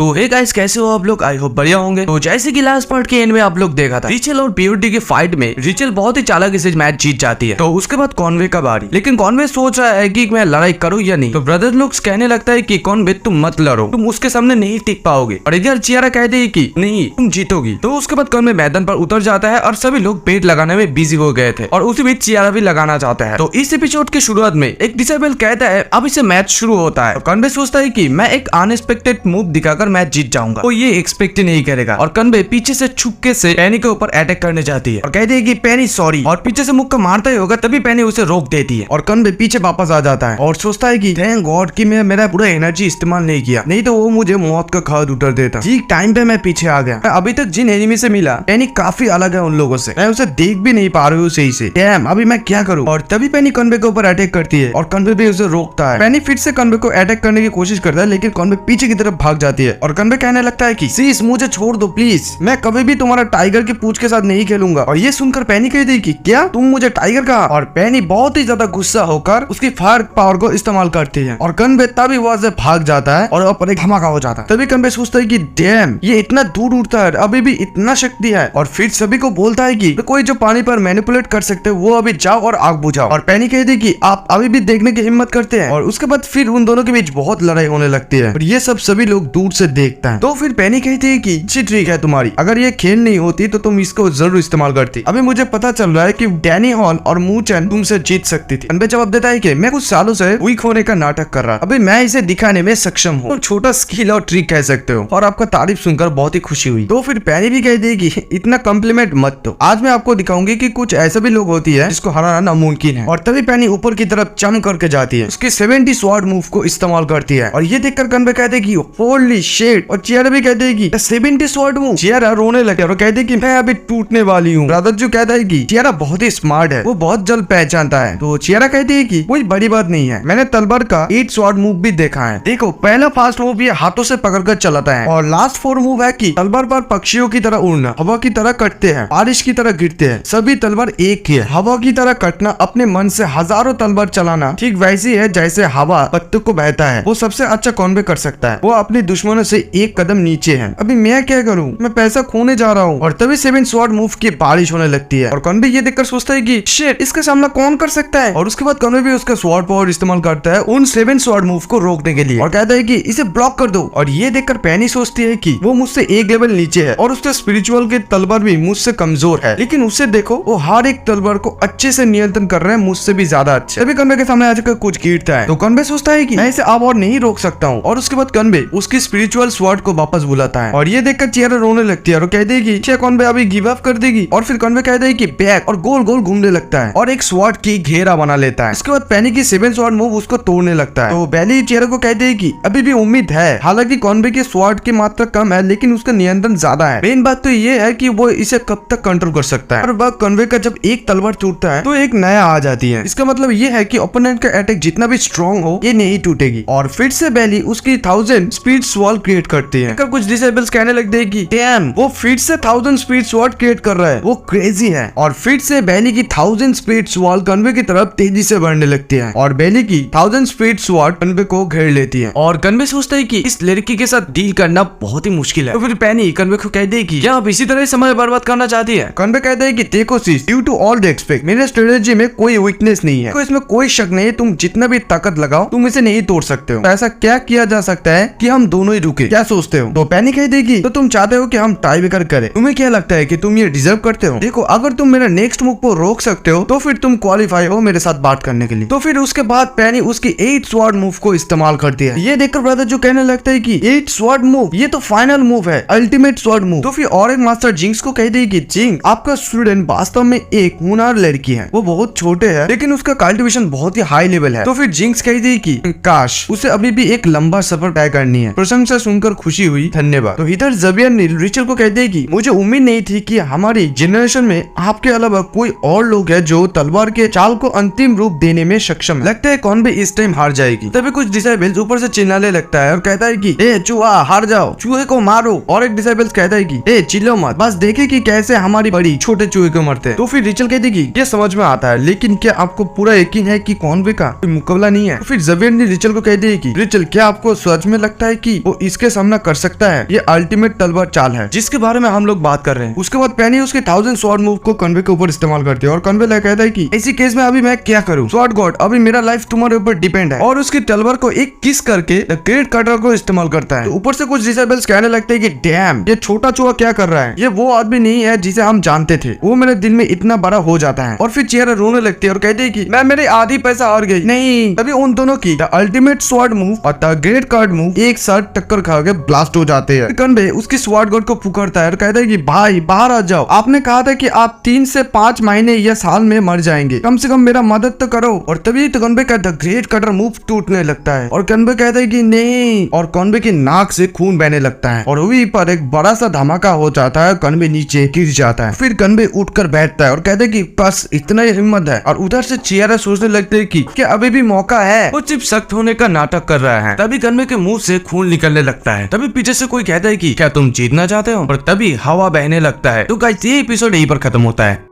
तो hey guys, कैसे हो आप लोग? आई होप बढ़िया होंगे। तो जैसे कि लास्ट पार्ट के एंड में आप लोग देखा था, रिचल और पीयूटी की फाइट में रिचल बहुत ही चालाकी से मैच जीत जाती है। तो उसके बाद कॉन्वे का बारी, लेकिन कॉन्वे सोच रहा है कि मैं लड़ाई करूं या नहीं। तो ब्रदर लोग कहने लगता है कि कॉन्वे तुम मत लड़ो, तुम उसके सामने नहीं टिक पाओगे। और इधर चियारा कहते है कि नहीं, तुम जीतोगी। तो उसके बाद कॉन्वे मैदान पर उतर जाता है और सभी लोग पेट लगाने में बिजी हो गए थे और उसी बीच चियारा भी लगाना चाहता है। तो इस एपिसोड की शुरुआत में एक डिसेबल कहता है अब इसे मैच शुरू होता है। कॉन्वे सोचता है कि मैं एक अनएक्सपेक्टेड मूव दिखाकर मैच जीत जाऊंगा। वो ये एक्सपेक्ट ही नहीं करेगा और कॉन्वे पीछे से छुपके से पेनी के ऊपर अटैक करने जाती है और कहती है कि पेनी सॉरी, और पीछे से मुक्का मारता ही होगा तभी पेनी उसे रोक देती है और कॉन्वे पीछे वापस आ जाता है और सोचता है कि थैंक गॉड कि मैं मेरा पूरा एनर्जी इस्तेमाल नहीं किया, नहीं तो वो मुझे मौत का खाद उतर देता। ठीक टाइम पे मैं पीछे आ गया। अभी तक जिन एनिमी से मिला पेनी काफी अलग है उन लोगों से, मैं उसे देख भी नहीं पा रही हूँ सही से। डैम, अभी मैं क्या करूँ? और तभी पेनी कॉन्वे के ऊपर अटैक करती है और कॉन्वे भी उसे रोकता है। पेनी फिर से कॉन्वे को अटैक करने की कोशिश करता है लेकिन कॉन्वे पीछे की तरफ भाग जाती है और कॉन्वे कहने लगता है कि सीस मुझे छोड़ दो प्लीज, मैं कभी भी तुम्हारा टाइगर की पूंछ के साथ नहीं खेलूंगा। और ये सुनकर पेनी कहती है कि क्या तुम मुझे टाइगर कहा? और पेनी बहुत ही ज्यादा गुस्सा होकर उसकी फायर पावर को इस्तेमाल करती है और कॉन्वे तभी वहां से भाग जाता है और ऊपर एक धमाका हो जाता है। तभी कॉन्वे सोचता है कि डैम, ये इतना दूर उड़ता है, अभी भी इतना शक्ति है। और फिर सभी को बोलता है कि कोई जो पानी पर मैनिपुलेट कर सकते हैं वो अभी जाओ और आग बुझाओ। और पेनी कहती है कि आप अभी भी देखने की हिम्मत करते हैं। और उसके बाद फिर उन दोनों के बीच बहुत लड़ाई होने लगती है और ये सब सभी लोग दूर से देखते हैं। तो फिर पेनी कहती है कि ट्रिक है तुम्हारी, अगर ये खेल नहीं होती तो तुम इसको जरूर इस्तेमाल करती। अभी मुझे पता चल रहा है कि डैनी हॉल और मूचन तुमसे जीत सकती थी। कॉन्वे जवाब देता है कि मैं कुछ सालों से वीक होने का नाटक कर रहा, अभी मैं इसे दिखाने में सक्षम हूँ। छोटा स्किल और ट्रिक कह सकते हो और आपका तारीफ सुनकर बहुत ही खुशी हुई। तो फिर पेनी भी कहती है कि इतना कॉम्प्लीमेंट मत दो, आज मैं आपको दिखाऊंगी कि कुछ ऐसे भी लोग होती है जिसको हराना नामुमकिन है। और तभी पेनी ऊपर की तरफ चम करके जाती है, उसके 70 स्वॉर्ड मूव को इस्तेमाल करती है और ये देखकर कॉन्वे कहते हैं कि होली शिट। और चियारा भी कहते हैं कि 70 स्वॉर्ड मूव। चियारा रोने लगे और कहते कि मैं अभी टूटने वाली हूँ। ब्रदर जो कहता है कि चियारा बहुत ही स्मार्ट है, वो बहुत जल्द पहचानता है। तो चियारा कहती है कि कोई बड़ी बात नहीं है, मैंने तलवार का 8 स्वॉर्ड मूव भी देखा है। देखो, पहला फास्ट मूव ये हाथों से पकड़कर चलाता है और लास्ट 4 मूव है कि तलवार पर पक्षियों की तरह उड़ना, हवा की तरह कटते हैं, बारिश की तरह गिरते हैं। सभी तलवार एक ही है, हवा की तरह कटना, अपने मन से हजारों तलवार चलाना ठीक वैसी है जैसे हवा पत्तों को बहता है। वो सबसे अच्छा कॉन्वे कर सकता है, वो अपने दुश्मनों से एक कदम नीचे है। अभी मैं क्या करूँ, मैं पैसा खोने जा रहा हूँ। और तभी 7 स्वॉर्ड मूव की बारिश होने लगती है और कॉन्वे ये देखकर सोचता है कि शिट, इसका सामना कौन कर सकता है। और उसके बाद कॉन्वे भी उसका स्वॉर्ड पावर इस्तेमाल करता है उन 7 स्वॉर्ड मूव को रोकने के लिए और कहता है कि इसे ब्लॉक कर दो। और ये देखकर पेनी सोचती है कि वो मुझसे एक लेवल नीचे है और उसके स्पिरिचुअल के तलवार भी मुझसे कमजोर है, लेकिन उससे देखो वो हर एक तलवार को अच्छे से नियंत्रण कर रहे हैं, मुझसे भी ज्यादा अच्छे। तभी कॉन्वे के सामने आकर कुछ गिरता है तो कॉन्वे सोचता है कि मैं इसे अब और नहीं रोक सकता हूँ। और उसके बाद कॉन्वे उसकी स्पिरिचुअल स्वॉर्ड को वापस बुलाता है और ये देखकर चियारा रोने लगती है और कहती है कि क्या कॉन्वे अभी गिव अप कर देगी। और फिर कॉन्वे कहता है कि बैक और गोल गोल घूमने लगता है और एक स्वॉर्ड की घेरा बना लेता है। इसके बाद पेनी की 7 स्वॉर्ड मूव उसको तोड़ने लगता है। तो बेली चियारा को कहते हैं कि अभी भी उम्मीद है, हालांकि कॉन्वे की स्वॉर्ड की मात्रा कम है लेकिन उसका नियंत्रण ज्यादा है। मेन बात तो ये है कि वो इसे कब तक कंट्रोल कर सकता है। हर बार कॉन्वे का जब एक तलवार टूटता है तो एक नया आ जाती है। इसका मतलब ये है कि ओपोनेंट का अटैक जितना भी स्ट्रॉन्ग हो ये नहीं टूटेगी। और फिर से बेली उसकी 1000 स्पीड स्वॉर्ड क्रिएट करती है। कुछ डिसेबल्स कहने लगते हैं कि डैम, वो फिर से 1000 स्पीड स्वॉर्ड क्रिएट कर रहा है, वो क्रेजी है। और फिर से बेली की 1000 स्पीड स्वॉर्ड कॉन्वे की तरफ तेजी से बढ़ने लगती है और बेली की 1000 स्पीड स्वॉर्ड कॉन्वे को घेर लेती है। और कॉन्वे सोचता है कि इस लड़की के साथ डील करना बहुत ही मुश्किल है। तो फिर पेनी कॉन्वे को कहती है कि क्या आप इसी तरह समय बर्बाद करना चाहती है? कॉन्वे कहता है कि देखो sis, due to all the expect मेरे स्ट्रेटेजी में कोई वीकनेस नहीं है, तो इसमें कोई शक नहीं है, तुम जितना भी ताकत लगाओ तुम इसे नहीं तोड़ सकते हो। तो ऐसा क्या किया जा सकता है कि हम दोनों ही रुके, क्या सोचते हो? तो पेनी कहती है कि तो तुम चाहते हो कि हम टाई ब्रेकर करें, तुम्हें क्या लगता है कि तुम ये डिजर्व करते हो? देखो, अगर तुम मेरा नेक्स्ट मूव को रोक सकते हो तो फिर तुम क्वालिफाई हो मेरे साथ बात करने के लिए। तो फिर उसके बाद पेनी उसकी 8 स्वॉर्ड मूव को इस्तेमाल करती है। ये देखकर ब्रदर जो कहने लगता है कि 8 स्वॉर्ड मूव ये तो फाइनल मूव है, अल्टीमेट स्वॉर्ड मूव। तो फिर और एक मास्टर जिंक्स को कहती है कि जिंक, आपका स्टूडेंट वास्तव में एक होनहार लड़की है, वो बहुत छोटे है लेकिन उसका कल्टिवेशन बहुत ही हाई लेवल है। तो फिर जिंक्स कहती है कि काश उसे अभी भी एक लंबा सफर तय करनी है। प्रशंसा सुनकर खुशी हुई, धन्यवाद। तो इधर ज़ेवियर ने रिचल को कहते हैं कि मुझे उम्मीद नहीं थी कि हमारी जनरेशन में आपके अलावा कोई और लोग है जो तलवार के चाल को अंतिम रूप देने में सक्षम है। लगता है कॉन्वे इस टाइम हार जाएगी। तभी कुछ डिसेबल्स ऊपर से चिल्लाने लगता है और कहता है कि ए चूहा हार जाओ, चूहे को मारो। और एक डिसेबल्स कहता है कि ए चिल्लो मत, बस देखे कि कैसे हमारी बड़ी छोटे चूहे को मरते हैं। तो फिर रिचल कहती है कि ये समझ में आता है, लेकिन क्या आपको पूरा यकीन है कि कॉन्वे का कोई मुकाबला नहीं है? तो फिर ज़ेवियर ने रिचल को कहती है कि रिचल, क्या आपको सच में लगता है कि वो इसके सामना कर सकता है। ये अल्टीमेट तलवार चाल है जिसके बारे में हम लोग बात कर रहे हैं। उसके बाद पेनी उसके 1000 स्वॉर्ड मूव को कन्वे के ऊपर इस्तेमाल करती है और कन्वे कहता है कि ऐसी केस में अभी मैं क्या करूं, स्वॉर्ड गॉड अभी मेरा लाइफ तुम्हारे ऊपर डिपेंड है, और उसकी तलवार को एक किस करके द ग्रेट कटर को इस्तेमाल करता है। तो ऊपर से कुछ डिसेबल्स कहने लगते हैं कि डैम ये छोटा चूहा क्या कर रहा है, ये वो आदमी नहीं है जिसे हम जानते थे, वो मेरे दिल में इतना बड़ा हो जाता है। और फिर चियरा रोने लगती है और कहती है कि मैं मेरी आधी पैसा हार गई। नहीं, तभी उन दोनों की द अल्टीमेट स्वॉर्ड मूव और द ग्रेट कार्ड मूव एक साथ टक्कर खा के ब्लास्ट हो जाते हैं। कन्वे उसकी स्वॉर्ड गॉड को पुकारता है और कहता है कि भाई बाहर आ जाओ, आपने कहा था कि आप 3 से 5 महीने या साल में मर जाएंगे, कम से कम मेरा मदद तो करो। और तभी तो कन्वे का द ग्रेट कटर मूव टूटने लगता है और कन्वे कहता है कि नहीं, और कन्वे की नाक से खून बहने लगता है और वहीं पर एक बड़ा सा धमाका हो जाता है। कन्वे नीचे गिर जाता है। फिर कन्वे उठकर बैठता है और कहता है कि बस इतना ही हिम्मत है। और उधर से चियरा सोचने लगते है कि अभी भी मौका है। वो सिर्फ सख्त होने का नाटक कर रहा है। तभी कन्वे के मुंह से खून निकलने लगता है। तभी पीछे से कोई कहता है कि क्या तुम जीतना चाहते हो, और तभी हवा बहने लगता है। तो गाइस ये एपिसोड यहीं पर खत्म होता है।